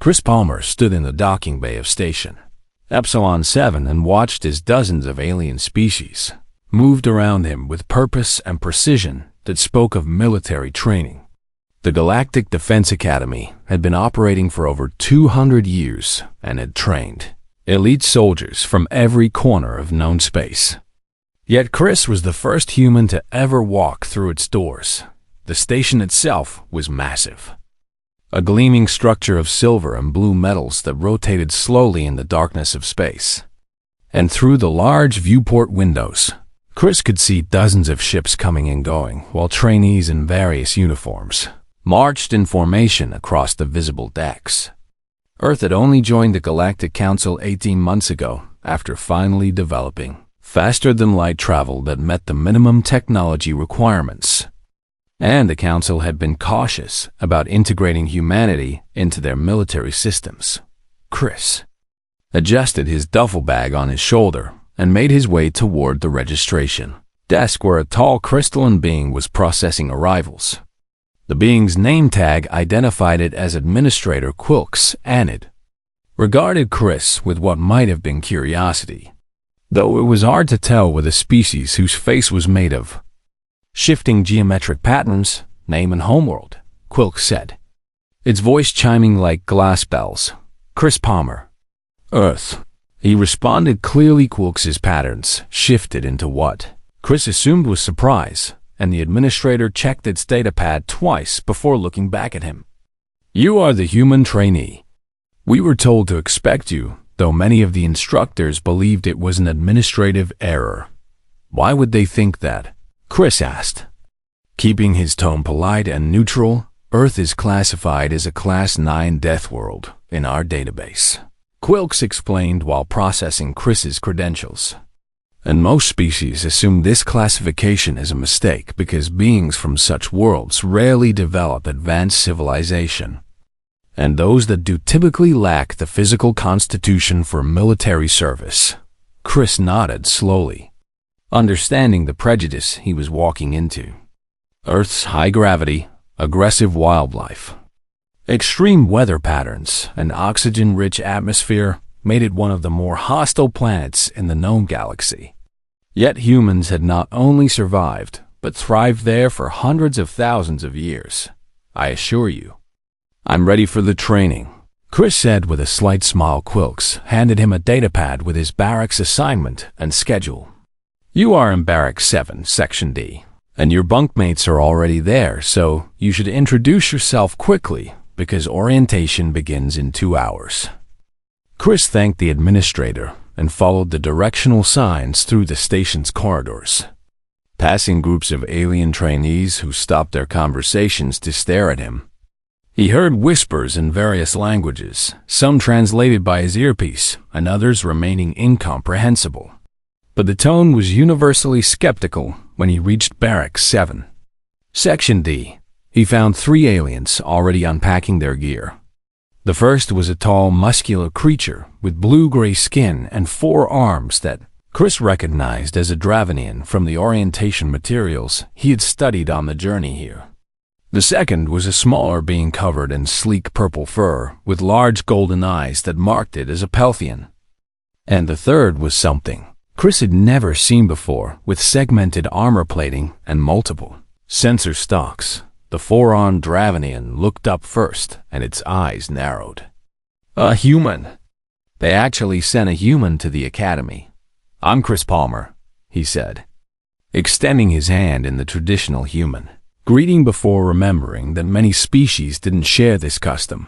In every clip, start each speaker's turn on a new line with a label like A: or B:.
A: Chris Palmer stood in the docking bay of Station Epsilon 7 and watched as dozens of alien species moved around him with purpose and precision that spoke of military training. The Galactic Defense Academy had been operating for over 200 years and had trained elite soldiers from every corner of known space. Yet Chris was the first human to ever walk through its doors. The station itself was massive. A gleaming structure of silver and blue metals that rotated slowly in the darkness of space. And through the large viewport windows, Chris could see dozens of ships coming and going, while trainees in various uniforms marched in formation across the visible decks. Earth had only joined the Galactic Council 18 months ago, after finally developing faster-than-light travel that met the minimum technology requirements. And the Council had been cautious about integrating humanity into their military systems. Chris adjusted his duffel bag on his shoulder and made his way toward the registration desk where a tall crystalline being was processing arrivals. The being's name tag identified it as Administrator Quilks Anid. Regarded Chris with what might have been curiosity, though it was hard to tell with a species whose face was made of shifting geometric patterns. Name and homeworld, Quilks said, its voice chiming like glass bells. Chris Palmer. Earth. He responded clearly. Quilks's patterns shifted into what Chris assumed was surprise, and the administrator checked its datapad twice before looking back at him. You are the human trainee. We were told to expect you, though many of the instructors believed it was an administrative error. Why would they think that? Chris asked. Keeping his tone polite and neutral, Earth is classified as a Class 9 death world in our database, Quilks explained while processing Chris's credentials. And most species assume this classification is a mistake because beings from such worlds rarely develop advanced civilization. And those that do typically lack the physical constitution for military service. Chris nodded slowly, understanding the prejudice he was walking into. Earth's high gravity, aggressive wildlife, extreme weather patterns, and oxygen-rich atmosphere made it one of the more hostile planets in the known galaxy. Yet humans had not only survived, but thrived there for hundreds of thousands of years. I assure you. I'm ready for the training, Chris said with a slight smile. Quilks handed him a datapad with his barracks assignment and schedule. You are in Barracks 7, Section D, and your bunkmates are already there, so you should introduce yourself quickly because orientation begins in 2 hours. Chris thanked the administrator and followed the directional signs through the station's corridors, passing groups of alien trainees who stopped their conversations to stare at him. He heard whispers in various languages, some translated by his earpiece and others remaining incomprehensible. But the tone was universally skeptical when he reached Barracks 7. Section D. He found 3 aliens already unpacking their gear. The first was a tall, muscular creature with blue-gray skin and 4 arms that Chris recognized as a Dravanian from the orientation materials he had studied on the journey here. The second was a smaller being covered in sleek purple fur with large golden eyes that marked it as a Pelthian. And the third was something Chris had never seen before, with segmented armor plating and multiple sensor stalks. The 4-armed Dravanian looked up first, and its eyes narrowed. A human. They actually sent a human to the academy. I'm Chris Palmer, he said, extending his hand in the traditional human greeting before remembering that many species didn't share this custom.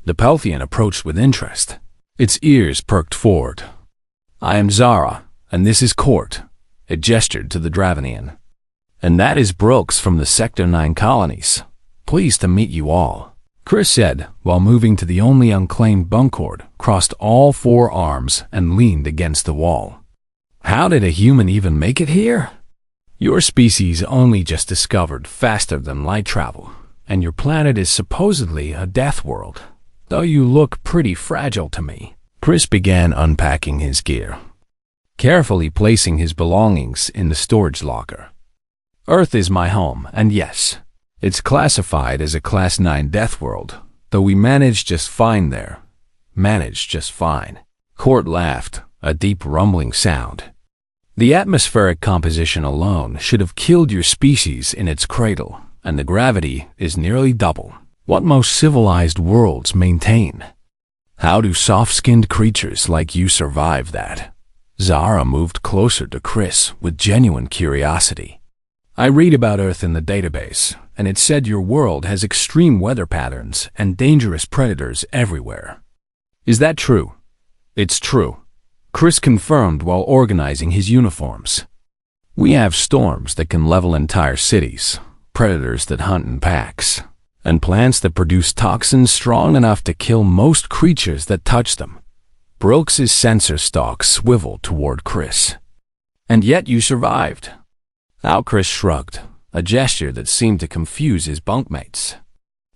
A: The Pelthian approached with interest. Its ears perked forward. I am Zara, and this is Court. It gestured to the Dravanian. And that is Brooks from the Sector 9 colonies. Pleased to meet you all, Chris said, while moving to the only unclaimed bunk cord, crossed all 4 arms, and leaned against the wall. How did a human even make it here? Your species only just discovered faster-than-light travel, and your planet is supposedly a death world, though you look pretty fragile to me. Chris began unpacking his gear, carefully placing his belongings in the storage locker. Earth is my home, and yes, it's classified as a Class 9 death world, though we managed just fine there. Managed just fine. Court laughed, a deep rumbling sound. The atmospheric composition alone should have killed your species in its cradle, and the gravity is nearly double what most civilized worlds maintain. How do soft-skinned creatures like you survive that? Zara moved closer to Chris with genuine curiosity. I read about Earth in the database, and it said your world has extreme weather patterns and dangerous predators everywhere. Is that true? It's true, Chris confirmed while organizing his uniforms. We have storms that can level entire cities, predators that hunt in packs, and plants that produce toxins strong enough to kill most creatures that touch them. Brooks's sensor stalk swiveled toward Chris. And yet you survived. Al Chris shrugged, a gesture that seemed to confuse his bunkmates.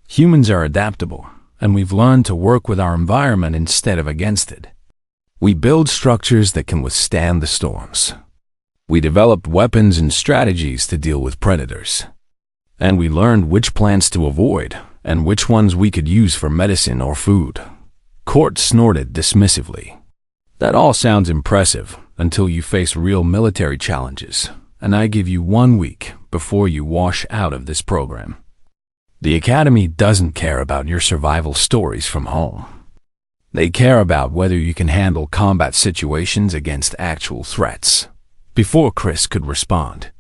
A: Humans are adaptable, and we've learned to work with our environment instead of against it. We build structures that can withstand the storms. We developed weapons and strategies to deal with predators. And we learned which plants to avoid and which ones we could use for medicine or food. Court snorted dismissively. That all sounds impressive until you face real military challenges, and I give you 1 week before you wash out of this program. The Academy doesn't care about your survival stories from home. They care about whether you can handle combat situations against actual threats. Before Chris could respond,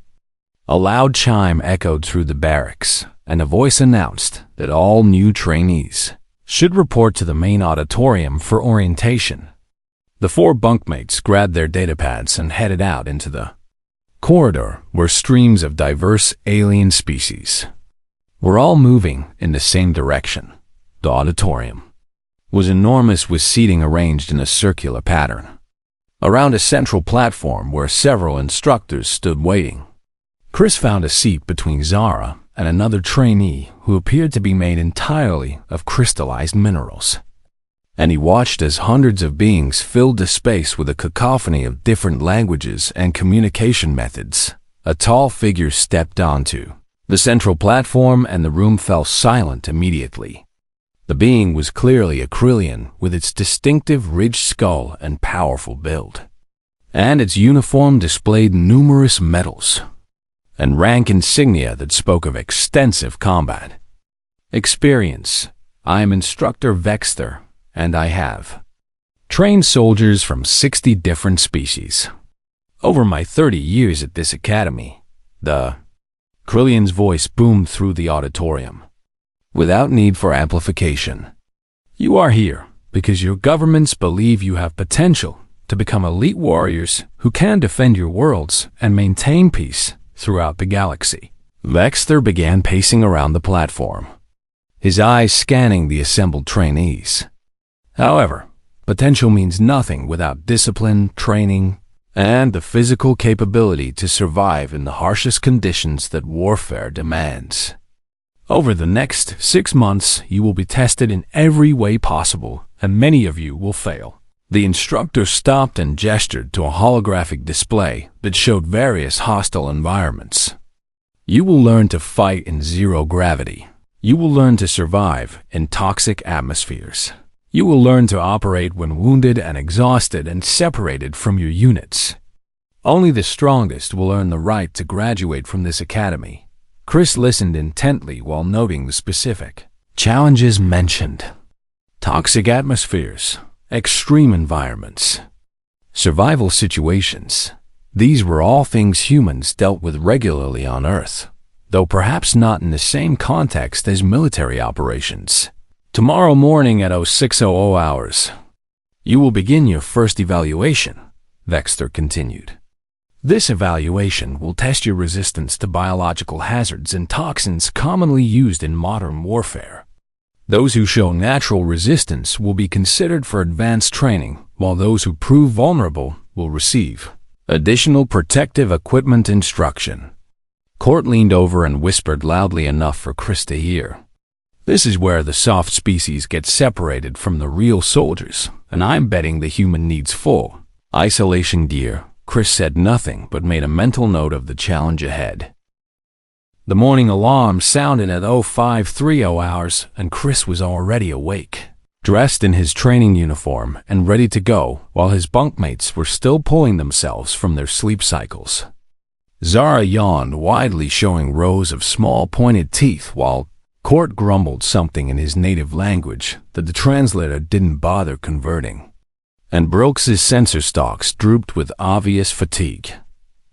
A: a loud chime echoed through the barracks, and a voice announced that all new trainees should report to the main auditorium for orientation. The 4 bunkmates grabbed their datapads and headed out into the corridor where streams of diverse alien species were all moving in the same direction. The auditorium was enormous with seating arranged in a circular pattern around a central platform where several instructors stood waiting. Chris found a seat between Zara and another trainee who appeared to be made entirely of crystallized minerals. And he watched as hundreds of beings filled the space with a cacophony of different languages and communication methods. A tall figure stepped onto the central platform and the room fell silent immediately. The being was clearly a Krillian with its distinctive ridged skull and powerful build. And its uniform displayed numerous medals and rank insignia that spoke of extensive combat experience. I am Instructor Vexter, and I have trained soldiers from 60 different species. Over my 30 years at this academy, the Krillian's voice boomed through the auditorium, without need for amplification. You are here because your governments believe you have potential to become elite warriors who can defend your worlds and maintain peace throughout the galaxy. Vexter began pacing around the platform, his eyes scanning the assembled trainees. However, potential means nothing without discipline, training, and the physical capability to survive in the harshest conditions that warfare demands. Over the next 6 months, you will be tested in every way possible, and many of you will fail. The instructor stopped and gestured to a holographic display that showed various hostile environments. You will learn to fight in zero gravity. You will learn to survive in toxic atmospheres. You will learn to operate when wounded and exhausted and separated from your units. Only the strongest will earn the right to graduate from this academy. Chris listened intently while noting the specific challenges mentioned. Toxic atmospheres, extreme environments, survival situations. These were all things humans dealt with regularly on Earth, though perhaps not in the same context as military operations. Tomorrow morning at 0600 hours, you will begin your first evaluation, Vexter continued. This evaluation will test your resistance to biological hazards and toxins commonly used in modern warfare. Those who show natural resistance will be considered for advanced training, while those who prove vulnerable will receive additional protective equipment instruction. Court leaned over and whispered loudly enough for Chris to hear. This is where the soft species get separated from the real soldiers, and I'm betting the human needs full isolation gear. Chris said nothing but made a mental note of the challenge ahead. The morning alarm sounded at 0530 hours, and Chris was already awake, dressed in his training uniform and ready to go, while his bunkmates were still pulling themselves from their sleep cycles. Zara yawned widely, showing rows of small pointed teeth, while Court grumbled something in his native language that the translator didn't bother converting. And Brooks's sensor stalks drooped with obvious fatigue.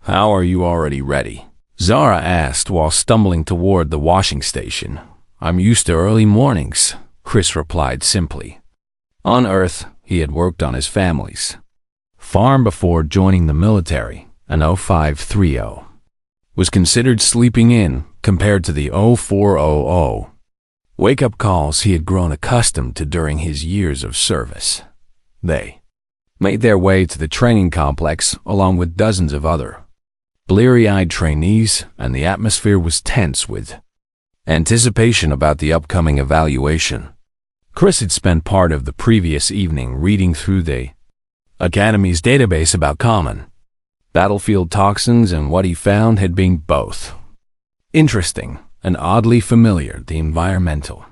A: "How are you already ready?" Zara asked while stumbling toward the washing station. "I'm used to early mornings," Chris replied simply. On Earth, he had worked on his family's farm before joining the military, and 0530 was considered sleeping in compared to the 0400 wake-up calls he had grown accustomed to during his years of service. They made their way to the training complex along with dozens of other bleary-eyed trainees, and the atmosphere was tense with anticipation about the upcoming evaluation. Chris had spent part of the previous evening reading through the Academy's database about common battlefield toxins, and what he found had been both interesting and oddly familiar. The environmental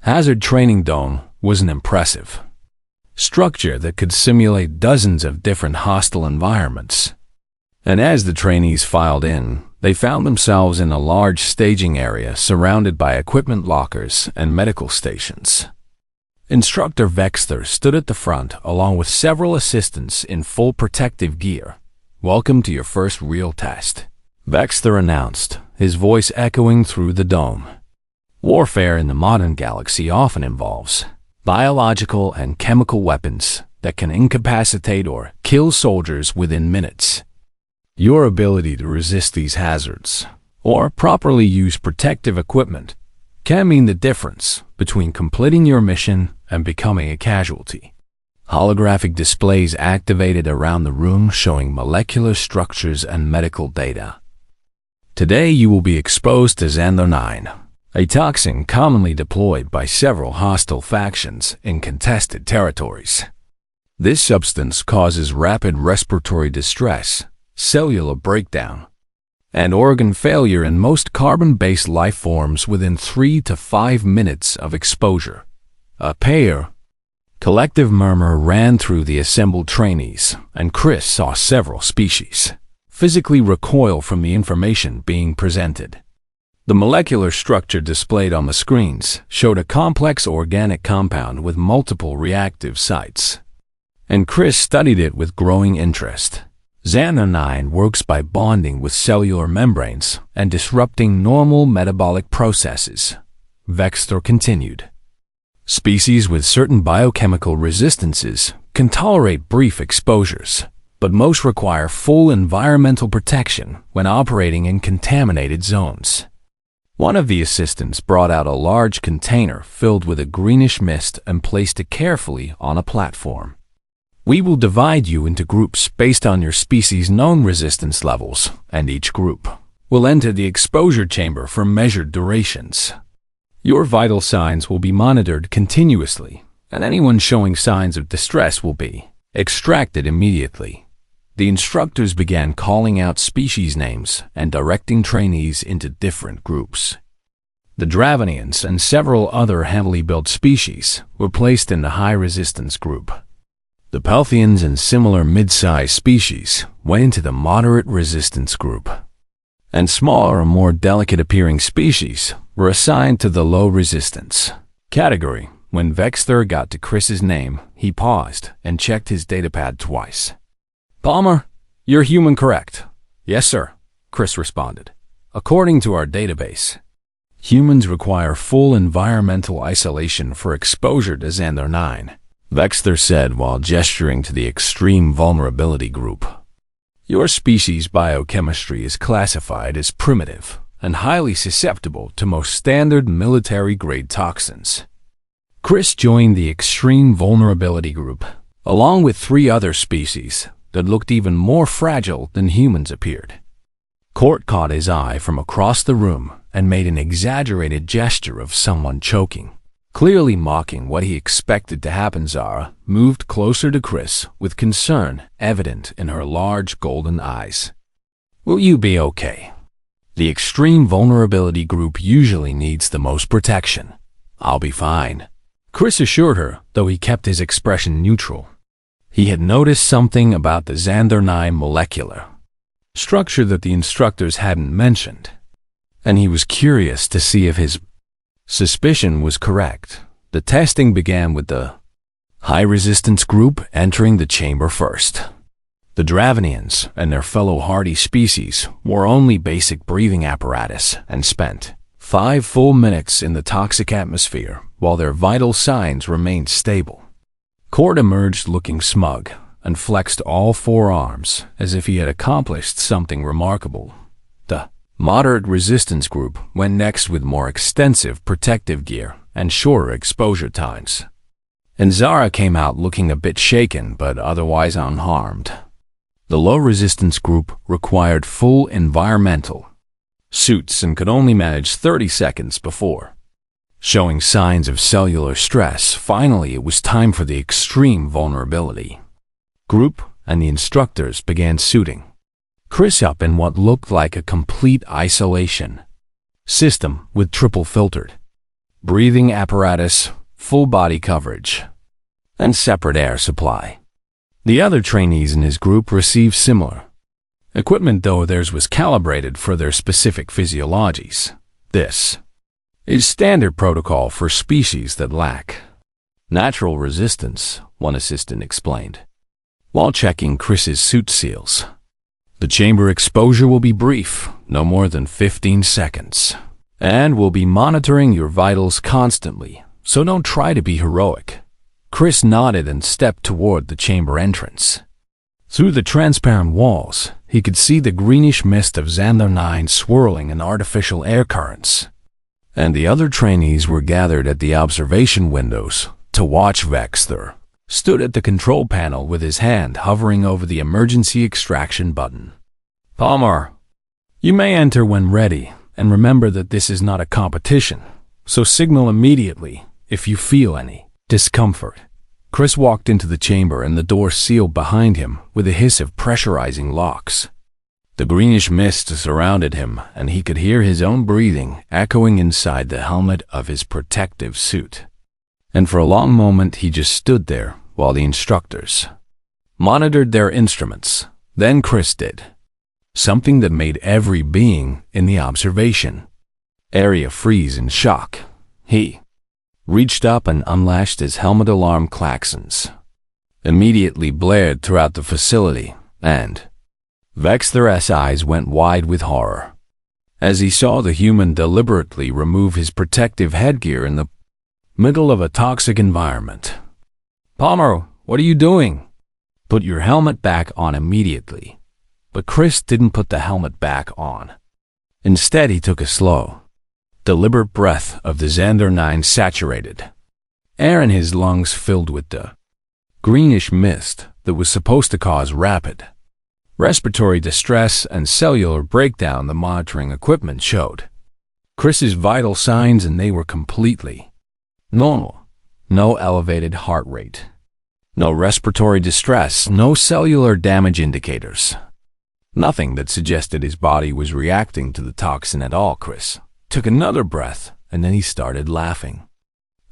A: hazard training dome was an impressive structure that could simulate dozens of different hostile environments. And as the trainees filed in, they found themselves in a large staging area surrounded by equipment lockers and medical stations. Instructor Vexter stood at the front along with several assistants in full protective gear. "Welcome to your first real test," Vexter announced, his voice echoing through the dome. Warfare in the modern galaxy often involves biological and chemical weapons that can incapacitate or kill soldiers within minutes. Your ability to resist these hazards, or properly use protective equipment, can mean the difference between completing your mission and becoming a casualty. Holographic displays activated around the room showing molecular structures and medical data. Today you will be exposed to Xandar 9, a toxin commonly deployed by several hostile factions in contested territories. This substance causes rapid respiratory distress, cellular breakdown, and organ failure in most carbon-based life forms within 3 to 5 minutes of exposure. A pair collective murmur ran through the assembled trainees, and Chris saw several species physically recoil from the information being presented. The molecular structure displayed on the screens showed a complex organic compound with multiple reactive sites, and Chris studied it with growing interest. Xandar 9 works by bonding with cellular membranes and disrupting normal metabolic processes, Vexter continued. Species with certain biochemical resistances can tolerate brief exposures, but most require full environmental protection when operating in contaminated zones. One of the assistants brought out a large container filled with a greenish mist and placed it carefully on a platform. "We will divide you into groups based on your species' known resistance levels, and each group will enter the exposure chamber for measured durations. Your vital signs will be monitored continuously, and anyone showing signs of distress will be extracted immediately." The instructors began calling out species names and directing trainees into different groups. The Dravanians and several other heavily built species were placed in the high-resistance group. The Pelthians and similar mid-sized species went into the moderate resistance group, and smaller and more delicate-appearing species were assigned to the low resistance category. When Vexter got to Chris's name, he paused and checked his datapad twice. "Palmer, you're human, correct?" "Yes, sir," Chris responded. "According to our database, humans require full environmental isolation for exposure to Xandar 9, Vexter said while gesturing to the extreme vulnerability group. "Your species' biochemistry is classified as primitive and highly susceptible to most standard military-grade toxins." Chris joined the extreme vulnerability group, along with 3 other species that looked even more fragile than humans appeared. Court caught his eye from across the room and made an exaggerated gesture of someone choking. Clearly mocking what he expected to happen, Zara moved closer to Chris with concern evident in her large golden eyes. "Will you be okay?" The extreme vulnerability group usually needs the most protection. I'll be fine, Chris assured her, though he kept his expression neutral. He had noticed something about the Xander 9 molecular structure that the instructors hadn't mentioned, and he was curious to see if his suspicion was correct. The testing began with the high-resistance group entering the chamber first. The Dravenians and their fellow hardy species wore only basic breathing apparatus and spent 5 full minutes in the toxic atmosphere while their vital signs remained stable. Cord emerged looking smug and flexed all 4 arms as if he had accomplished something remarkable. The moderate resistance group went next with more extensive protective gear and shorter exposure times. And Zara came out looking a bit shaken but otherwise unharmed. The low-resistance group required full environmental suits and could only manage 30 seconds before showing signs of cellular stress. Finally, it was time for the extreme vulnerability group, and the instructors began suiting Chris up in what looked like a complete isolation system with triple-filtered breathing apparatus, full body coverage, and separate air supply. The other trainees in his group received similar equipment, though theirs was calibrated for their specific physiologies. This is standard protocol for species that lack natural resistance, one assistant explained, while checking Chris's suit seals. The chamber exposure will be brief, no more than 15 seconds, and we'll be monitoring your vitals constantly, so don't try to be heroic. Chris nodded and stepped toward the chamber entrance. Through the transparent walls, he could see the greenish mist of Xander 9 swirling in artificial air currents, and the other trainees were gathered at the observation windows to watch. Vexter stood at the control panel with his hand hovering over the emergency extraction button. Palmer, you may enter when ready, and remember that this is not a competition, so signal immediately if you feel any discomfort. Chris walked into the chamber and the door sealed behind him with a hiss of pressurizing locks. The greenish mist surrounded him, and he could hear his own breathing echoing inside the helmet of his protective suit. And for a long moment he just stood there while the instructors monitored their instruments. Then Chris did something that made every being in the observation area freeze in shock. He reached up and unlatched his helmet. Alarm klaxons immediately blared throughout the facility, and Vexter's eyes went wide with horror as he saw the human deliberately remove his protective headgear in the middle of a toxic environment. Palmer, what are you doing? Put your helmet back on immediately. But Chris didn't put the helmet back on. Instead, he took a slow, deliberate breath of the Xander 9 saturated air in his lungs, filled with the greenish mist that was supposed to cause rapid respiratory distress and cellular breakdown. The monitoring equipment showed Chris's vital signs, and they were completely normal. No elevated heart rate, no respiratory distress, no cellular damage indicators. Nothing that suggested his body was reacting to the toxin at all. Chris took another breath, and then he started laughing,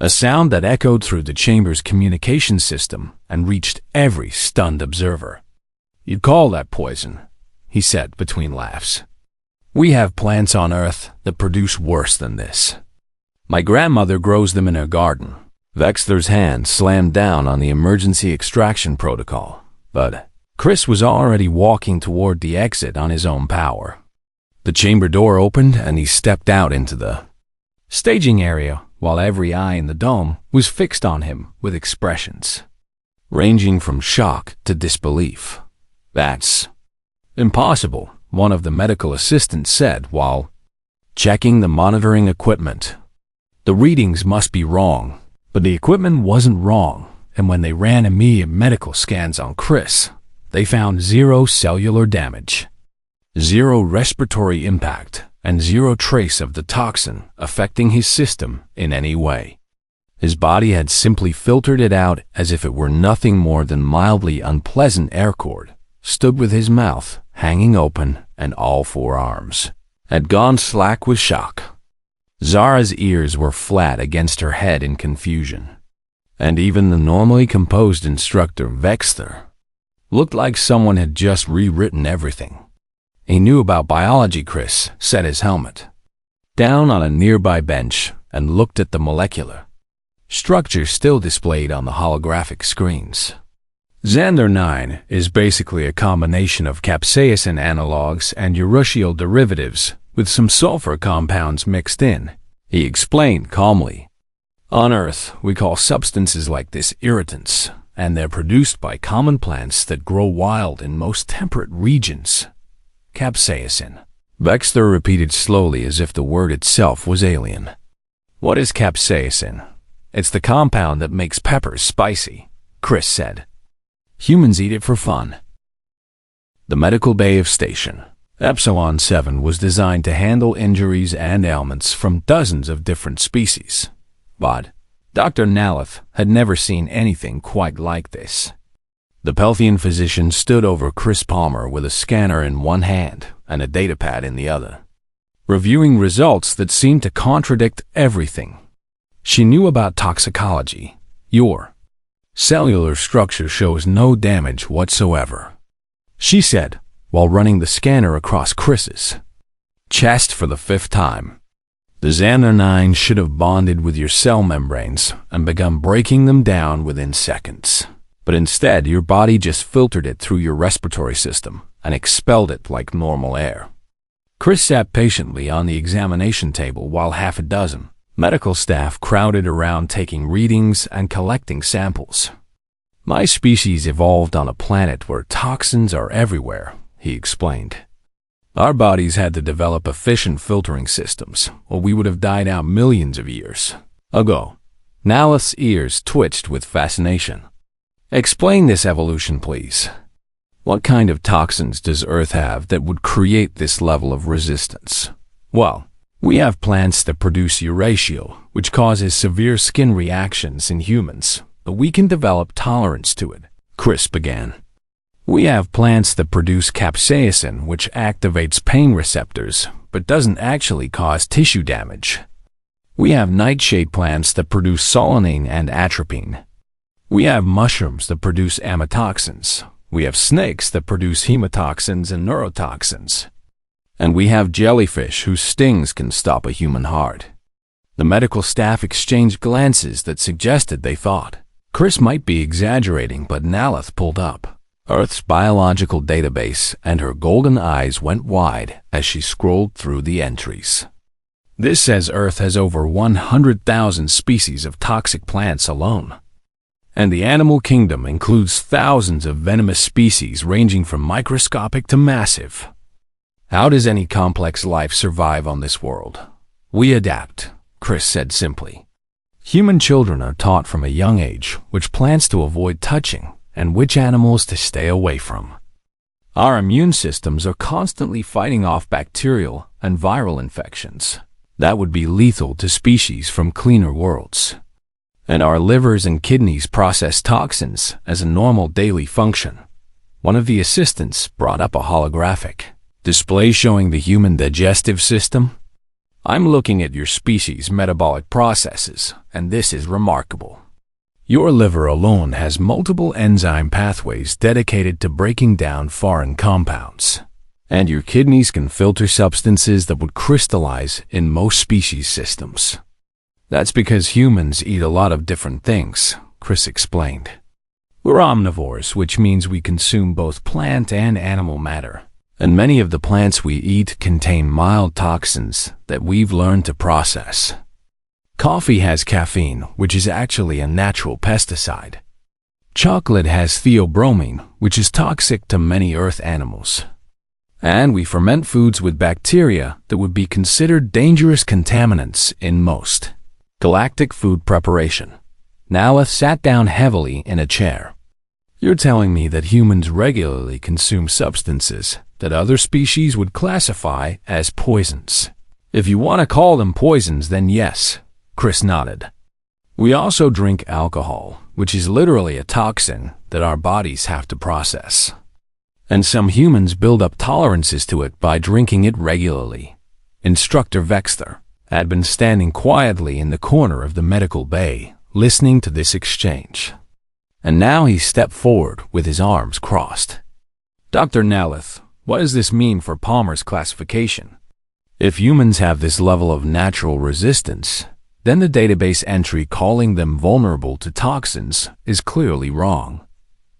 A: a sound that echoed through the chamber's communication system and reached every stunned observer. You'd call that poison, he said between laughs. We have plants on Earth that produce worse than this. My grandmother grows them in her garden. Vexter's hand slammed down on the emergency extraction protocol, but Chris was already walking toward the exit on his own power. The chamber door opened and he stepped out into the staging area, while every eye in the dome was fixed on him with expressions ranging from shock to disbelief. That's impossible, one of the medical assistants said while checking the monitoring equipment. The readings must be wrong, but the equipment wasn't wrong, and when they ran immediate medical scans on Chris, they found 0 cellular damage, 0 respiratory impact, and 0 trace of the toxin affecting his system in any way. His body had simply filtered it out as if it were nothing more than mildly unpleasant. Aircord stood with his mouth hanging open and all 4 arms had gone slack with shock. Zara's ears were flat against her head in confusion, and even the normally composed instructor, Vexter, looked like someone had just rewritten everything. He knew about biology. Chris set his helmet down on a nearby bench and looked at the molecular structure still displayed on the holographic screens. Xander 9 is basically a combination of capsaicin analogs and urushiol derivatives with some sulfur compounds mixed in, he explained calmly. On Earth, we call substances like this irritants, and they're produced by common plants that grow wild in most temperate regions. Capsaicin. Vexter repeated slowly as if the word itself was alien. What is capsaicin? It's the compound that makes peppers spicy, Chris said. Humans eat it for fun. The medical bay of station. Epsilon 7 was designed to handle injuries and ailments from dozens of different species. But Dr. Naleth had never seen anything quite like this. The Pelthian physician stood over Chris Palmer with a scanner in one hand and a datapad in the other, reviewing results that seemed to contradict everything she knew about toxicology. Your cellular structure shows no damage whatsoever, she said, while running the scanner across Chris's chest for the 5th time. The Xander 9 should have bonded with your cell membranes and begun breaking them down within seconds. But instead, your body just filtered it through your respiratory system and expelled it like normal air. Chris sat patiently on the examination table while half a dozen medical staff crowded around taking readings and collecting samples. My species evolved on a planet where toxins are everywhere, he explained. Our bodies had to develop efficient filtering systems, or we would have died out millions of years ago. Naleth's ears twitched with fascination. Explain this evolution, please. What kind of toxins does Earth have that would create this level of resistance? Well, we have plants that produce urushiol, which causes severe skin reactions in humans, but we can develop tolerance to it, Chris began. We have plants that produce capsaicin, which activates pain receptors, but doesn't actually cause tissue damage. We have nightshade plants that produce solanine and atropine. We have mushrooms that produce amatoxins. We have snakes that produce hemotoxins and neurotoxins. And we have jellyfish whose stings can stop a human heart. The medical staff exchanged glances that suggested they thought Chris might be exaggerating, but Naleth pulled up Earth's biological database, and her golden eyes went wide as she scrolled through the entries. This says Earth has over 100,000 species of toxic plants alone. And the animal kingdom includes thousands of venomous species ranging from microscopic to massive. How does any complex life survive on this world? We adapt, Chris said simply. Human children are taught from a young age which plants to avoid touching and which animals to stay away from. Our immune systems are constantly fighting off bacterial and viral infections that would be lethal to species from cleaner worlds. And our livers and kidneys process toxins as a normal daily function. One of the assistants brought up a holographic display showing the human digestive system. I'm looking at your species' metabolic processes, and this is remarkable. Your liver alone has multiple enzyme pathways dedicated to breaking down foreign compounds. And your kidneys can filter substances that would crystallize in most species' systems. That's because humans eat a lot of different things, Chris explained. We're omnivores, which means we consume both plant and animal matter. And many of the plants we eat contain mild toxins that we've learned to process. Coffee has caffeine, which is actually a natural pesticide. Chocolate has theobromine, which is toxic to many earth animals. And we ferment foods with bacteria that would be considered dangerous contaminants in most galactic food preparation. Naleth sat down heavily in a chair. You're telling me that humans regularly consume substances that other species would classify as poisons. If you want to call them poisons, then yes, Chris nodded. We also drink alcohol, which is literally a toxin that our bodies have to process. And some humans build up tolerances to it by drinking it regularly. Instructor Vexter had been standing quietly in the corner of the medical bay, listening to this exchange. And now he stepped forward with his arms crossed. "Dr. Nalith, what does this mean for Palmer's classification? If humans have this level of natural resistance, then the database entry calling them vulnerable to toxins is clearly wrong.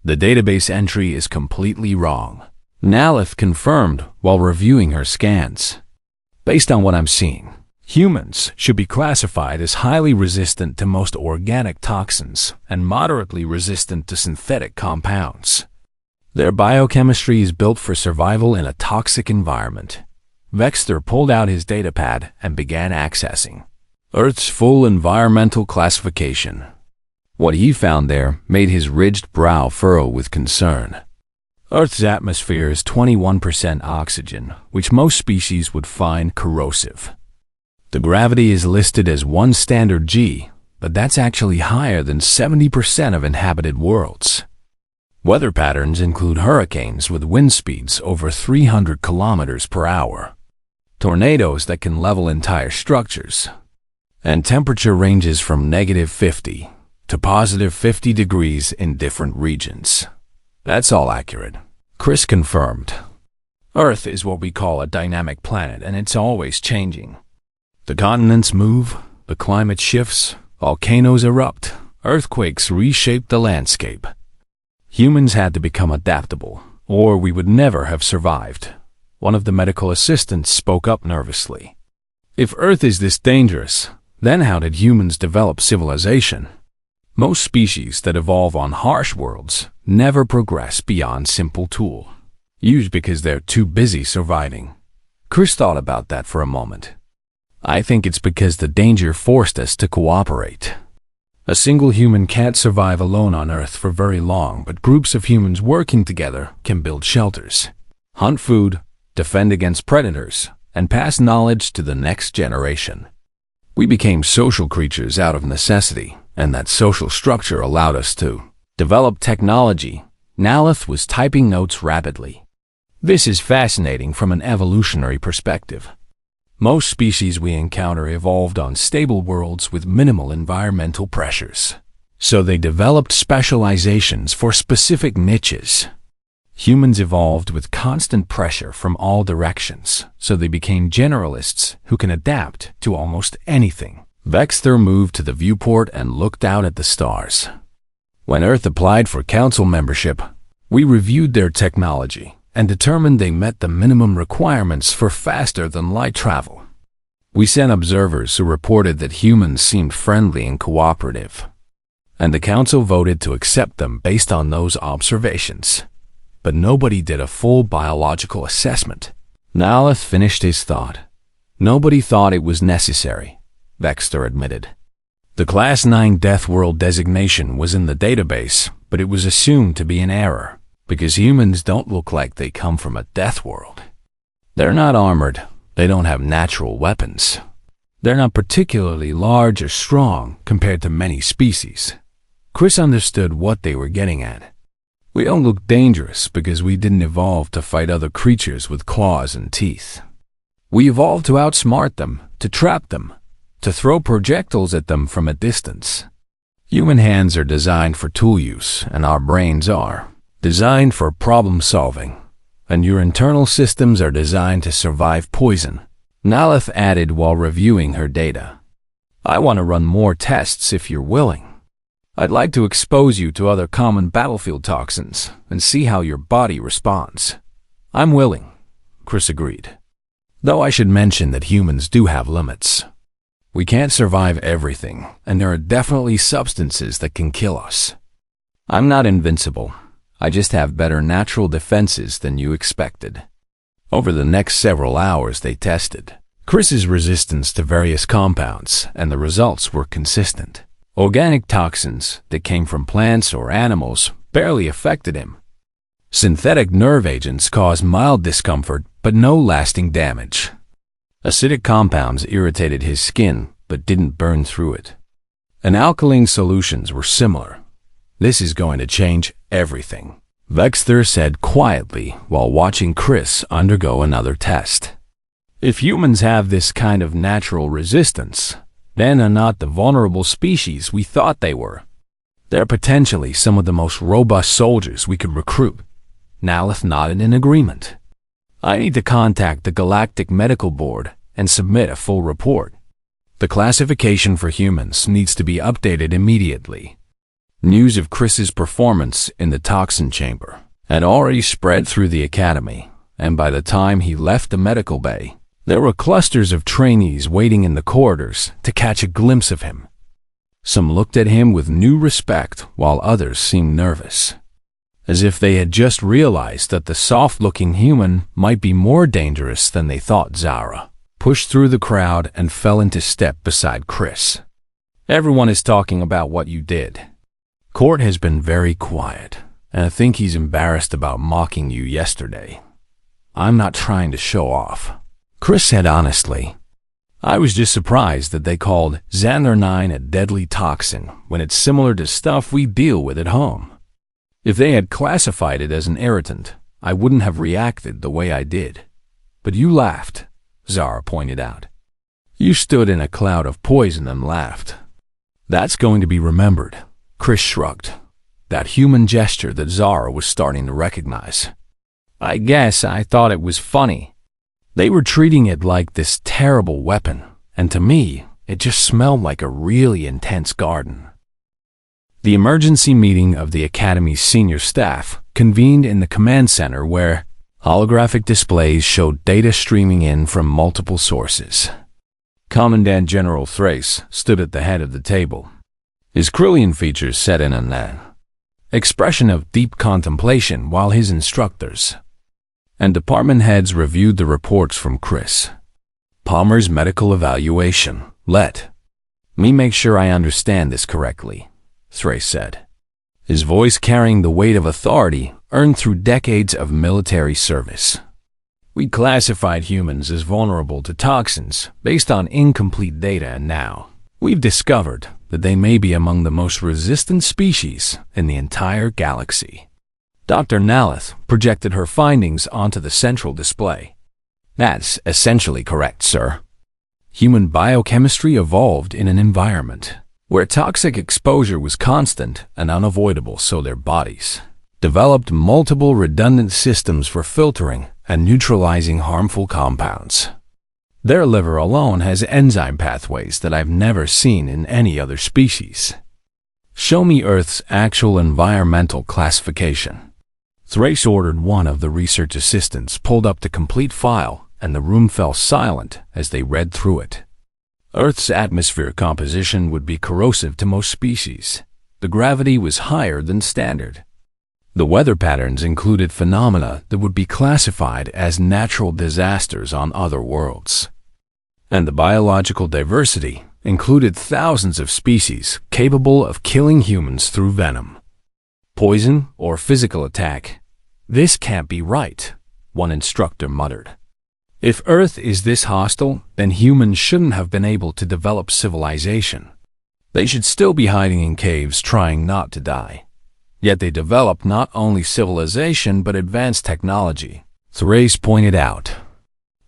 A: The database entry is completely wrong," Nalith confirmed while reviewing her scans. "Based on what I'm seeing, humans should be classified as highly resistant to most organic toxins and moderately resistant to synthetic compounds. Their biochemistry is built for survival in a toxic environment." Vexter pulled out his datapad and began accessing Earth's full environmental classification. What he found there made his ridged brow furrow with concern. Earth's atmosphere is 21% oxygen, which most species would find corrosive. The gravity is listed as 1 standard G, but that's actually higher than 70% of inhabited worlds. Weather patterns include hurricanes with wind speeds over 300 kilometers per hour, tornadoes that can level entire structures, and temperature ranges from -50 to +50 degrees in different regions. That's all accurate, Chris confirmed. Earth is what we call a dynamic planet, and it's always changing. The continents move, the climate shifts, volcanoes erupt, earthquakes reshape the landscape. Humans had to become adaptable, or we would never have survived. One of the medical assistants spoke up nervously. If Earth is this dangerous, then how did humans develop civilization? Most species that evolve on harsh worlds never progress beyond simple tool, used because they're too busy surviving. Chris thought about that for a moment. I think it's because the danger forced us to cooperate. A single human can't survive alone on Earth for very long, but groups of humans working together can build shelters, hunt food, defend against predators, and pass knowledge to the next generation. We became social creatures out of necessity, and that social structure allowed us to develop technology. Nalith was typing notes rapidly. This is fascinating from an evolutionary perspective. Most species we encounter evolved on stable worlds with minimal environmental pressures, so they developed specializations for specific niches. Humans evolved with constant pressure from all directions, so they became generalists who can adapt to almost anything. Vexter moved to the viewport and looked out at the stars. When Earth applied for council membership, we reviewed their technology and determined they met the minimum requirements for faster-than-light travel. We sent observers who reported that humans seemed friendly and cooperative, and the council voted to accept them based on those observations. But nobody did a full biological assessment. Nalith finished his thought. Nobody thought it was necessary, Vexter admitted. The Class 9 Death World designation was in the database, but it was assumed to be an error, because humans don't look like they come from a death world. They're not armored. They don't have natural weapons. They're not particularly large or strong compared to many species. Chris understood what they were getting at. We don't look dangerous because we didn't evolve to fight other creatures with claws and teeth. We evolved to outsmart them, to trap them, to throw projectiles at them from a distance. Human hands are designed for tool use, and our brains are designed for problem solving. And your internal systems are designed to survive poison, Nalith added while reviewing her data. I want to run more tests if you're willing. I'd like to expose you to other common battlefield toxins and see how your body responds. I'm willing, Chris agreed. Though I should mention that humans do have limits. We can't survive everything, and there are definitely substances that can kill us. I'm not invincible. I just have better natural defenses than you expected. Over the next several hours they tested Chris's resistance to various compounds, and the results were consistent. Organic toxins that came from plants or animals barely affected him. Synthetic nerve agents caused mild discomfort but no lasting damage. Acidic compounds irritated his skin but didn't burn through it. And alkaline solutions were similar. This is going to change everything, Vexter said quietly while watching Chris undergo another test. If humans have this kind of natural resistance, then are not the vulnerable species we thought they were. They're potentially some of the most robust soldiers we could recruit. Nalith nodded in agreement. I need to contact the Galactic Medical Board and submit a full report. The classification for humans needs to be updated immediately. News of Chris's performance in the toxin chamber had already spread through the academy, and by the time he left the medical bay, there were clusters of trainees waiting in the corridors to catch a glimpse of him. Some looked at him with new respect, while others seemed nervous, as if they had just realized that the soft-looking human might be more dangerous than they thought. Zara pushed through the crowd and fell into step beside Chris. Everyone is talking about what you did. Court has been very quiet, and I think he's embarrassed about mocking you yesterday. I'm not trying to show off, Chris said honestly. I was just surprised that they called Xander 9 a deadly toxin when it's similar to stuff we deal with at home. If they had classified it as an irritant, I wouldn't have reacted the way I did. But you laughed, Zara pointed out. You stood in a cloud of poison and laughed. That's going to be remembered, Chris shrugged, that human gesture that Zara was starting to recognize. I guess I thought it was funny. They were treating it like this terrible weapon, and to me, it just smelled like a really intense garden. The emergency meeting of the Academy's senior staff convened in the command center where holographic displays showed data streaming in from multiple sources. Commandant General Thrace stood at the head of the table, his Krillian features set in an expression of deep contemplation while his instructors and department heads reviewed the reports from Chris. Palmer's medical evaluation. Let me make sure I understand this correctly, Thrace said, his voice carrying the weight of authority earned through decades of military service. We classified humans as vulnerable to toxins based on incomplete data, and now we've discovered that they may be among the most resistant species in the entire galaxy. Dr. Nalith projected her findings onto the central display. That's essentially correct, sir. Human biochemistry evolved in an environment where toxic exposure was constant and unavoidable, so their bodies developed multiple redundant systems for filtering and neutralizing harmful compounds. Their liver alone has enzyme pathways that I've never seen in any other species. Show me Earth's actual environmental classification. Thrace ordered. One of the research assistants pulled up the complete file, and the room fell silent as they read through it. Earth's atmosphere composition would be corrosive to most species. The gravity was higher than standard. The weather patterns included phenomena that would be classified as natural disasters on other worlds. And the biological diversity included thousands of species capable of killing humans through venom, poison, or physical attack. This can't be right, one instructor muttered. If Earth is this hostile, then humans shouldn't have been able to develop civilization. They should still be hiding in caves trying not to die. Yet they developed not only civilization but advanced technology, Thrace pointed out.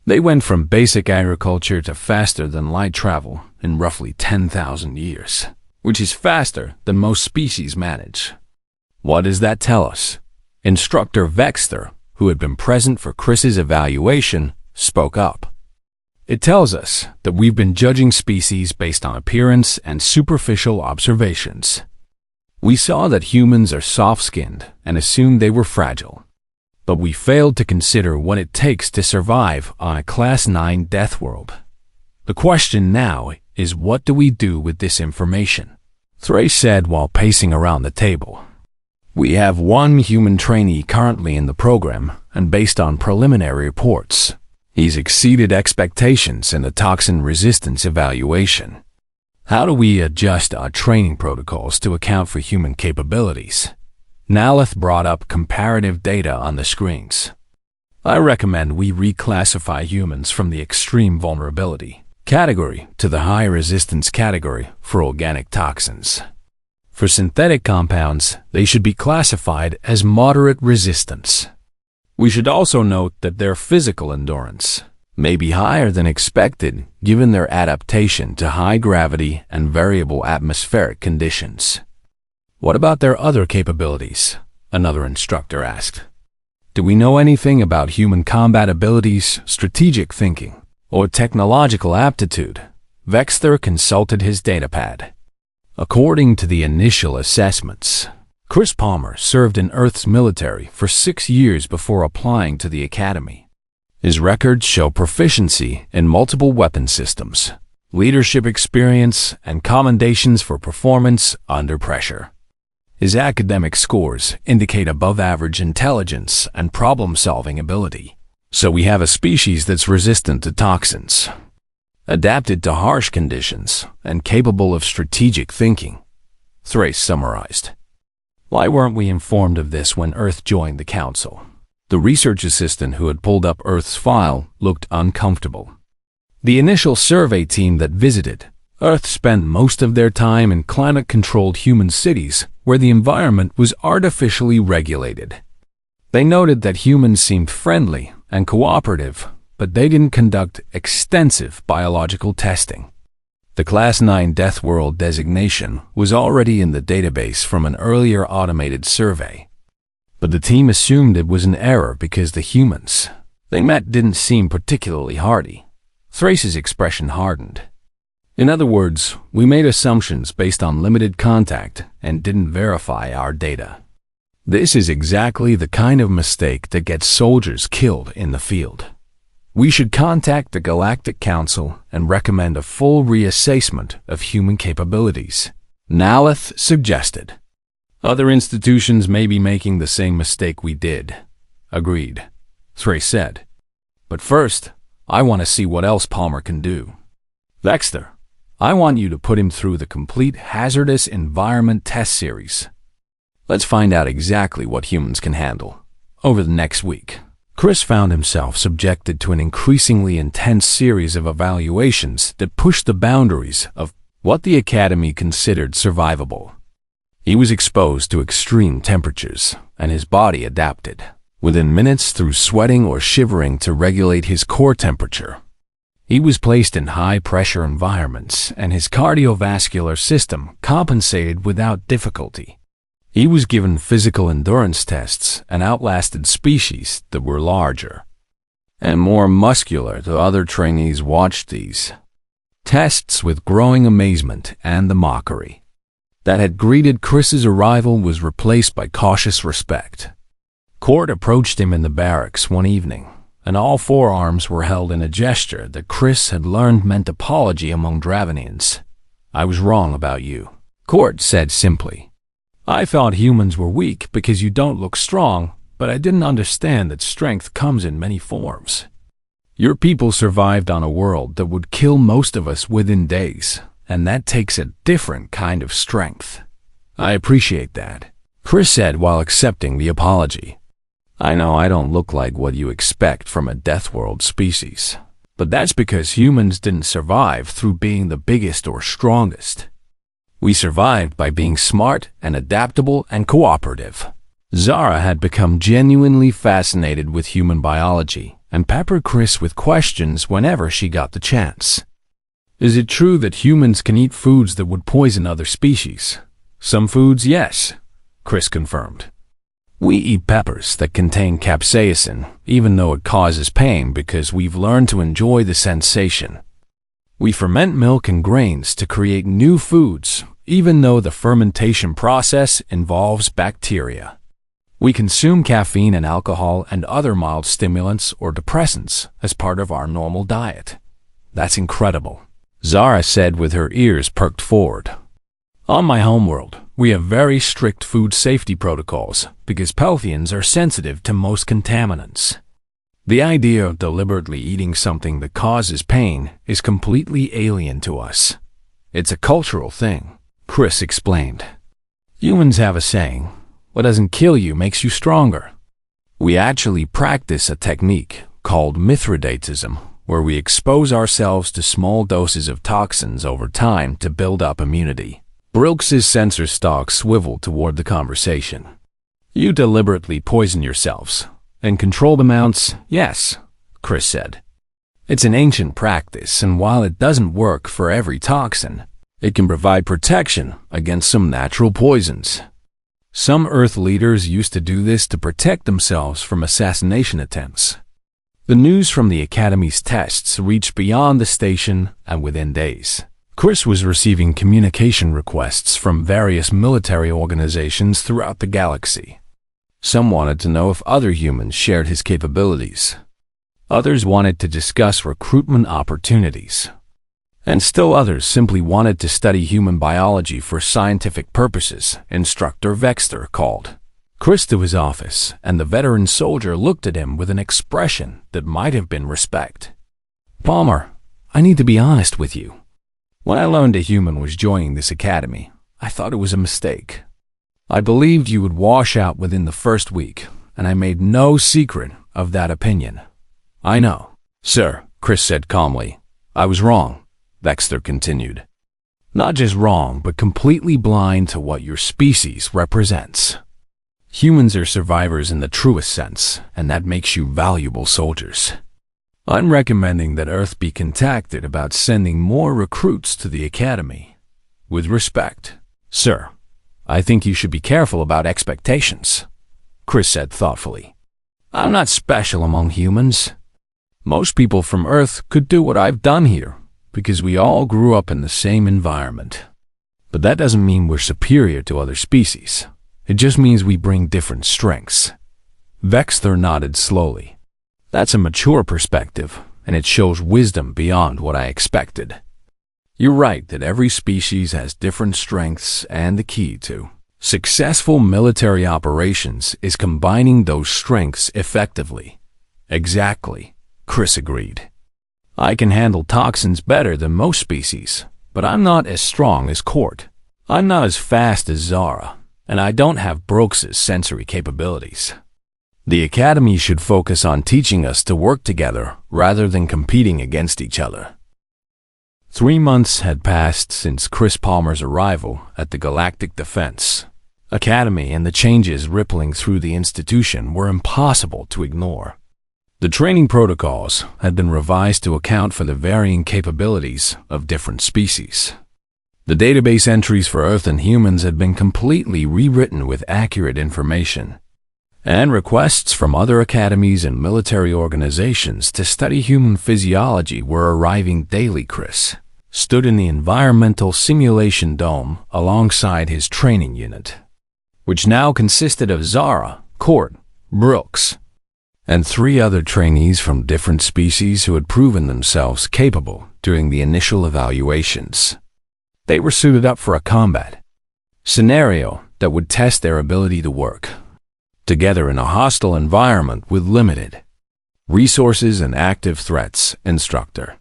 A: They went from basic agriculture to faster-than-light travel in roughly 10,000 years, which is faster than most species manage. What does that tell us? Instructor Vexter, who had been present for Chris's evaluation, spoke up. It tells us that we've been judging species based on appearance and superficial observations. We saw that humans are soft-skinned and assumed they were fragile. But we failed to consider what it takes to survive on a Class 9 death world. The question now is, what do we do with this information? Thrace said while pacing around the table. We have one human trainee currently in the program, and based on preliminary reports, he's exceeded expectations in the toxin resistance evaluation. How do we adjust our training protocols to account for human capabilities? Nalith brought up comparative data on the screens. I recommend we reclassify humans from the extreme vulnerability category to the high resistance category for organic toxins. For synthetic compounds, they should be classified as moderate resistance. We should also note that their physical endurance may be higher than expected given their adaptation to high gravity and variable atmospheric conditions. What about their other capabilities? Another instructor asked. Do we know anything about human combat abilities, strategic thinking, or technological aptitude? Vexter consulted his datapad. According to the initial assessments, Chris Palmer served in Earth's military for 6 years before applying to the Academy. His records show proficiency in multiple weapon systems, leadership experience, and commendations for performance under pressure. His academic scores indicate above-average intelligence and problem-solving ability. So we have a species that's resistant to toxins, adapted to harsh conditions, and capable of strategic thinking, Thrace summarized. Why weren't we informed of this when Earth joined the Council? The research assistant who had pulled up Earth's file looked uncomfortable. The initial survey team that visited Earth spent most of their time in climate-controlled human cities where the environment was artificially regulated. They noted that humans seemed friendly and cooperative, but they didn't conduct extensive biological testing. The Class 9 Death World designation was already in the database from an earlier automated survey. But the team assumed it was an error because the humans they met didn't seem particularly hardy. Thrace's expression hardened. In other words, we made assumptions based on limited contact and didn't verify our data. This is exactly the kind of mistake that gets soldiers killed in the field. We should contact the Galactic Council and recommend a full reassessment of human capabilities, Naleth suggested. Other institutions may be making the same mistake we did. Agreed, Thrace said. But first, I want to see what else Palmer can do. Vexter, I want you to put him through the complete hazardous environment test series. Let's find out exactly what humans can handle. Over the next week, Chris found himself subjected to an increasingly intense series of evaluations that pushed the boundaries of what the Academy considered survivable. He was exposed to extreme temperatures, and his body adapted, within minutes through sweating or shivering to regulate his core temperature. He was placed in high-pressure environments, and his cardiovascular system compensated without difficulty. He was given physical endurance tests and outlasted species that were larger and more muscular. The other trainees watched these tests with growing amazement, and the mockery that had greeted Chris's arrival was replaced by cautious respect. Court approached him in the barracks one evening, and all four arms were held in a gesture that Chris had learned meant apology among Dravanians. I was wrong about you, Court said simply. I thought humans were weak because you don't look strong, but I didn't understand that strength comes in many forms. Your people survived on a world that would kill most of us within days, and that takes a different kind of strength. I appreciate that, Chris said while accepting the apology. I know I don't look like what you expect from a Death World species, but that's because humans didn't survive through being the biggest or strongest. We survived by being smart and adaptable and cooperative. Zara had become genuinely fascinated with human biology and peppered Chris with questions whenever she got the chance. Is it true that humans can eat foods that would poison other species? Some foods, yes, Chris confirmed. We eat peppers that contain capsaicin, even though it causes pain, because we've learned to enjoy the sensation. We ferment milk and grains to create new foods, even though the fermentation process involves bacteria. We consume caffeine and alcohol and other mild stimulants or depressants as part of our normal diet. That's incredible, Zara said with her ears perked forward. On my homeworld, we have very strict food safety protocols because Pelthians are sensitive to most contaminants. The idea of deliberately eating something that causes pain is completely alien to us. It's a cultural thing, Chris explained. Humans have a saying, what doesn't kill you makes you stronger. We actually practice a technique called Mithridatism, where we expose ourselves to small doses of toxins over time to build up immunity. Brilks's sensor stalk swiveled toward the conversation. You deliberately poison yourselves. And controlled amounts, yes, Chris said. It's an ancient practice, and while it doesn't work for every toxin, it can provide protection against some natural poisons. Some Earth leaders used to do this to protect themselves from assassination attempts. The news from the Academy's tests reached beyond the station, and within days, Chris was receiving communication requests from various military organizations throughout the galaxy. Some wanted to know if other humans shared his capabilities. Others wanted to discuss recruitment opportunities. And still others simply wanted to study human biology for scientific purposes, Instructor Vexter called Chris to his office, and the veteran soldier looked at him with an expression that might have been respect. "Palmer, I need to be honest with you. When I learned a human was joining this academy, I thought it was a mistake. I believed you would wash out within the first week, and I made no secret of that opinion." "I know, sir," Chris said calmly. "I was wrong," Vexter continued. "Not just wrong, but completely blind to what your species represents. Humans are survivors in the truest sense, and that makes you valuable soldiers. I'm recommending that Earth be contacted about sending more recruits to the Academy. With respect, sir, I think you should be careful about expectations," Chris said thoughtfully. "I'm not special among humans. Most people from Earth could do what I've done here, because we all grew up in the same environment. But that doesn't mean we're superior to other species. It just means we bring different strengths." Vexter nodded slowly. "That's a mature perspective, and it shows wisdom beyond what I expected. You're right that every species has different strengths, and the key to successful military operations is combining those strengths effectively." "Exactly," Chris agreed. "I can handle toxins better than most species, but I'm not as strong as Court. I'm not as fast as Zara, and I don't have Brooks's sensory capabilities. The Academy should focus on teaching us to work together rather than competing against each other." 3 months had passed since Chris Palmer's arrival at the Galactic Defense Academy, and the changes rippling through the institution were impossible to ignore. The training protocols had been revised to account for the varying capabilities of different species. The database entries for Earth and humans had been completely rewritten with accurate information, and requests from other academies and military organizations to study human physiology were arriving daily. Chris stood in the environmental simulation dome alongside his training unit, which now consisted of Zara, Court, Brooks, and 3 other trainees from different species who had proven themselves capable during the initial evaluations. They were suited up for a combat scenario that would test their ability to work together in a hostile environment with limited resources and active threats. Instructor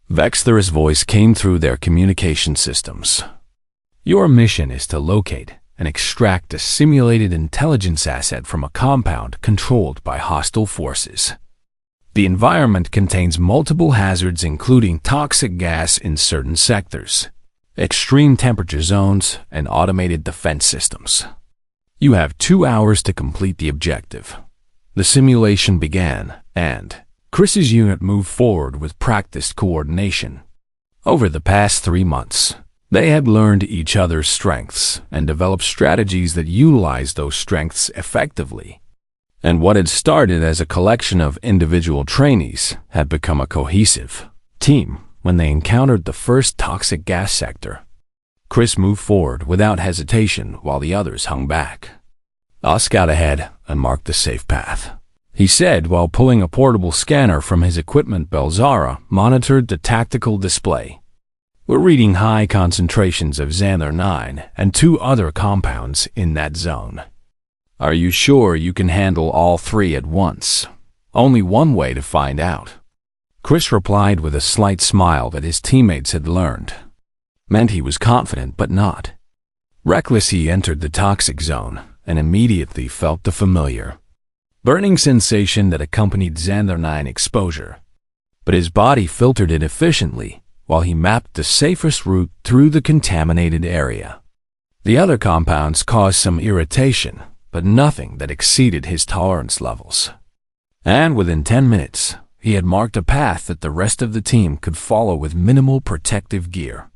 A: Vexter's voice came through their communication systems. "Your mission is to locate and extract a simulated intelligence asset from a compound controlled by hostile forces. The environment contains multiple hazards, including toxic gas in certain sectors, extreme temperature zones, and automated defense systems. You have 2 hours to complete the objective." The simulation began, and Chris's unit moved forward with practiced coordination. Over the past 3 months, they had learned each other's strengths and developed strategies that utilized those strengths effectively. And what had started as a collection of individual trainees had become a cohesive team when they encountered the first toxic gas sector. Chris moved forward without hesitation while the others hung back. "I'll scout ahead and mark the safe path," he said while pulling a portable scanner from his equipment belt. Zara monitored the tactical display. "We're reading high concentrations of Xanther 9 and 2 other compounds in that zone. Are you sure you can handle all 3 at once? Only one way to find out." Chris replied with a slight smile that his teammates had learned meant he was confident but not reckless. He entered the toxic zone and immediately felt the familiar burning sensation that accompanied Xanther 9 exposure, but his body filtered it efficiently while he mapped the safest route through the contaminated area. The other compounds caused some irritation, but nothing that exceeded his tolerance levels. And within 10 minutes, he had marked a path that the rest of the team could follow with minimal protective gear.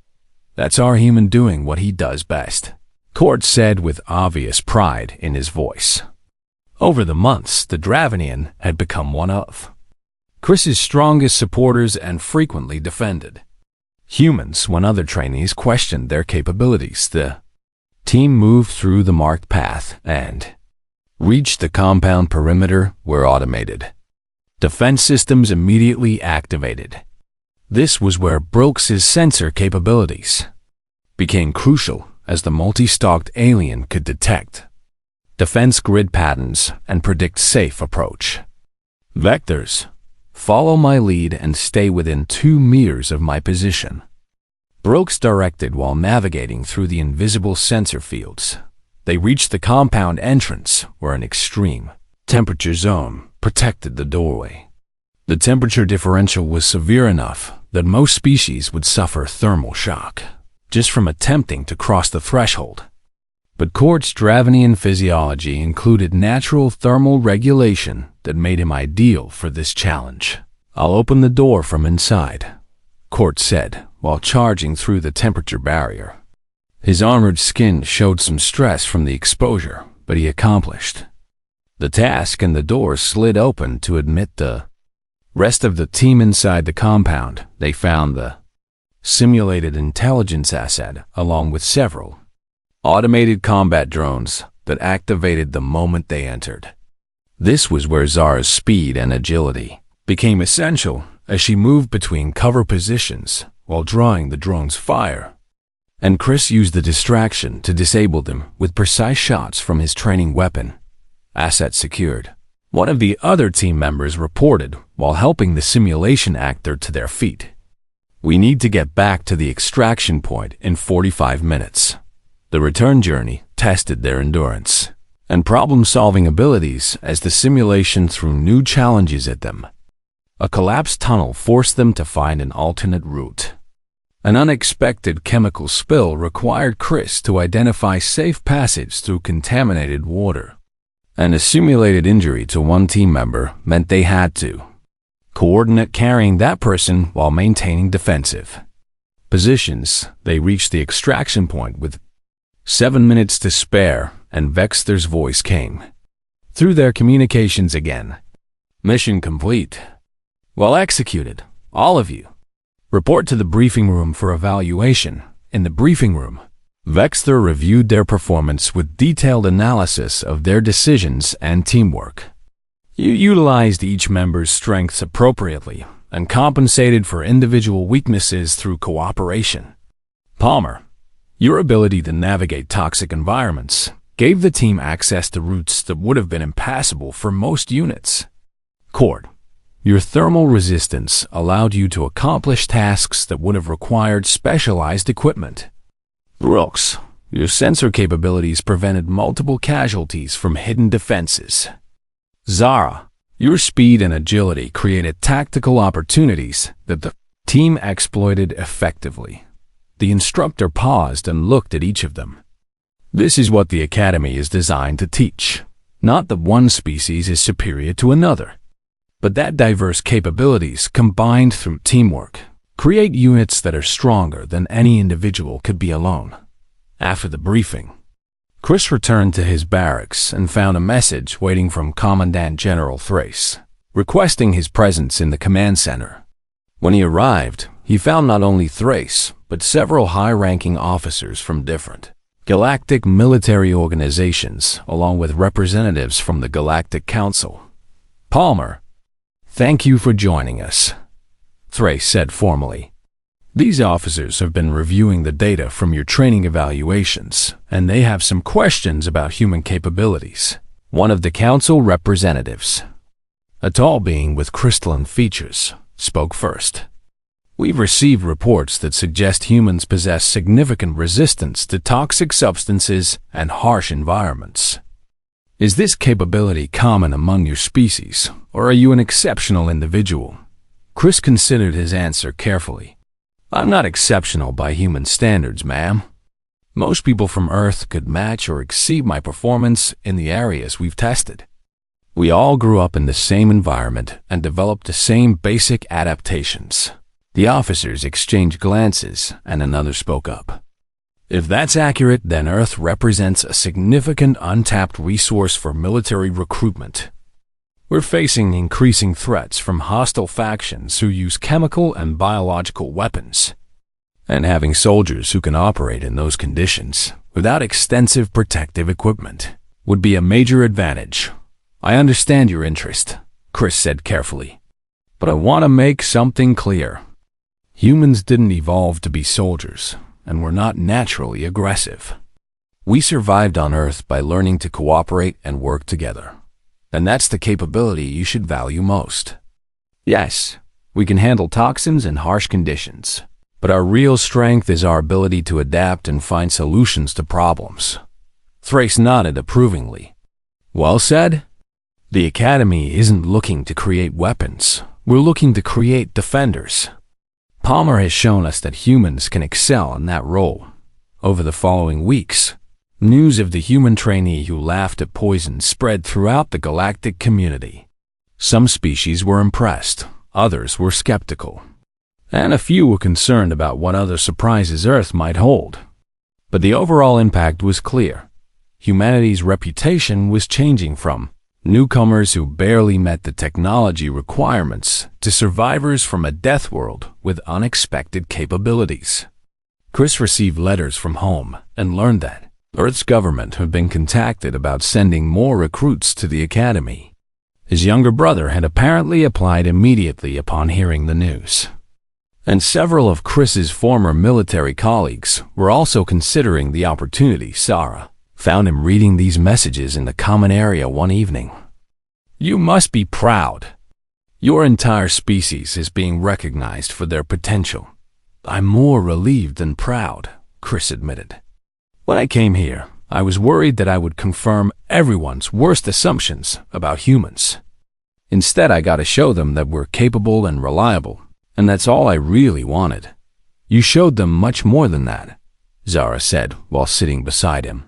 A: "That's our human doing what he does best," Cord said with obvious pride in his voice. Over the months, the Dravenian had become one of Chris's strongest supporters and frequently defended humans when other trainees questioned their capabilities. The team moved through the marked path and reached the compound perimeter where automated defense systems immediately activated. This was where Brooks's sensor capabilities became crucial, as the multi-stalked alien could detect defense grid patterns and predict safe approach vectors. "Follow my lead and stay within 2 meters of my position," Brooks directed while navigating through the invisible sensor fields. They reached the compound entrance, where an extreme temperature zone protected the doorway. The temperature differential was severe enough that most species would suffer thermal shock just from attempting to cross the threshold. But Cord's Dravenian physiology included natural thermal regulation that made him ideal for this challenge. "I'll open the door from inside," Cord said while charging through the temperature barrier. His armored skin showed some stress from the exposure, but he accomplished the task and the door slid open to admit the rest of the team inside the compound. They found the simulated intelligence asset along with several automated combat drones that activated the moment they entered. This was where Zara's speed and agility became essential as she moved between cover positions while drawing the drone's fire. And Chris used the distraction to disable them with precise shots from his training weapon. Asset secured. One of the other team members reported while helping the simulation actor to their feet. "We need to get back to the extraction point in 45 minutes. The return journey tested their endurance and problem-solving abilities as the simulation threw new challenges at them. A collapsed tunnel forced them to find an alternate route. An unexpected chemical spill required Chris to identify safe passage through contaminated water. And a simulated injury to one team member meant they had to coordinate carrying that person while maintaining defensive positions. They reached the extraction point with 7 minutes to spare, and Vexter's voice came through their communications again. "Mission complete. Well executed, all of you. Report to the briefing room for evaluation." In the briefing room, Vexter reviewed their performance with detailed analysis of their decisions and teamwork. "You utilized each member's strengths appropriately and compensated for individual weaknesses through cooperation. Palmer, your ability to navigate toxic environments gave the team access to routes that would have been impassable for most units. Cord, your thermal resistance allowed you to accomplish tasks that would have required specialized equipment. Brooks, your sensor capabilities prevented multiple casualties from hidden defenses. Zara, your speed and agility created tactical opportunities that the team exploited effectively." The instructor paused and looked at each of them. "This is what the Academy is designed to teach. Not that one species is superior to another, but that diverse capabilities combined through teamwork create units that are stronger than any individual could be alone." After the briefing, Chris returned to his barracks and found a message waiting from Commandant General Thrace, requesting his presence in the command center. When he arrived, he found not only Thrace, but several high-ranking officers from different galactic military organizations, along with representatives from the Galactic Council. "Palmer, thank you for joining us," Thrace said formally. "These officers have been reviewing the data from your training evaluations, and they have some questions about human capabilities." One of the council representatives, a tall being with crystalline features, spoke first. "We've received reports that suggest humans possess significant resistance to toxic substances and harsh environments. Is this capability common among your species, or are you an exceptional individual?" Chris considered his answer carefully. "I'm not exceptional by human standards, ma'am. Most people from Earth could match or exceed my performance in the areas we've tested. We all grew up in the same environment and developed the same basic adaptations. The officers exchanged glances, and another spoke up. If that's accurate, then Earth represents a significant untapped resource for military recruitment. We're facing increasing threats from hostile factions who use chemical and biological weapons. And having soldiers who can operate in those conditions without extensive protective equipment would be a major advantage. I understand your interest, Chris said carefully. But I want to make something clear. Humans didn't evolve to be soldiers, and we're not naturally aggressive. We survived on Earth by learning to cooperate and work together. And that's the capability you should value most. Yes, we can handle toxins and harsh conditions, but our real strength is our ability to adapt and find solutions to problems. Thrace nodded approvingly. Well said. The Academy isn't looking to create weapons. We're looking to create defenders. Palmer has shown us that humans can excel in that role. Over the following weeks, news of the human trainee who laughed at poison spread throughout the galactic community. Some species were impressed, others were skeptical, and a few were concerned about what other surprises Earth might hold. But the overall impact was clear. Humanity's reputation was changing from newcomers who barely met the technology requirements to survivors from a death world with unexpected capabilities. Chris received letters from home and learned that Earth's government had been contacted about sending more recruits to the Academy. His younger brother had apparently applied immediately upon hearing the news. And several of Chris's former military colleagues were also considering the opportunity. Sarah found him reading these messages in the common area one evening. You must be proud. Your entire species is being recognized for their potential. I'm more relieved than proud, Chris admitted. When I came here, I was worried that I would confirm everyone's worst assumptions about humans. Instead, I got to show them that we're capable and reliable, and that's all I really wanted. You showed them much more than that, Zara said while sitting beside him.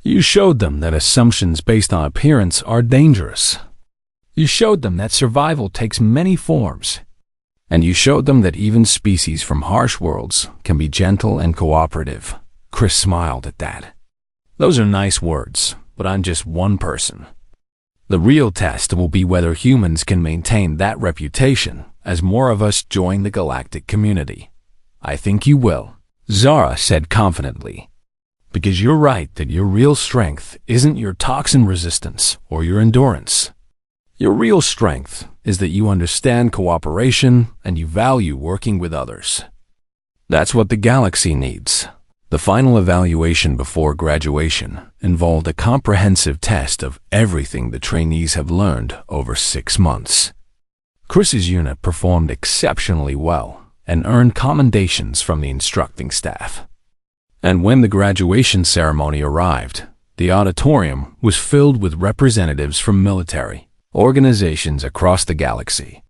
A: You showed them that assumptions based on appearance are dangerous. You showed them that survival takes many forms. And you showed them that even species from harsh worlds can be gentle and cooperative. Chris smiled at that. Those are nice words, but I'm just one person. The real test will be whether humans can maintain that reputation as more of us join the galactic community. I think you will, Zara said confidently. Because you're right that your real strength isn't your toxin resistance or your endurance. Your real strength is that you understand cooperation and you value working with others. That's what the galaxy needs. The final evaluation before graduation involved a comprehensive test of everything the trainees have learned over 6 months. Chris's unit performed exceptionally well and earned commendations from the instructing staff. And when the graduation ceremony arrived, the auditorium was filled with representatives from military organizations across the galaxy.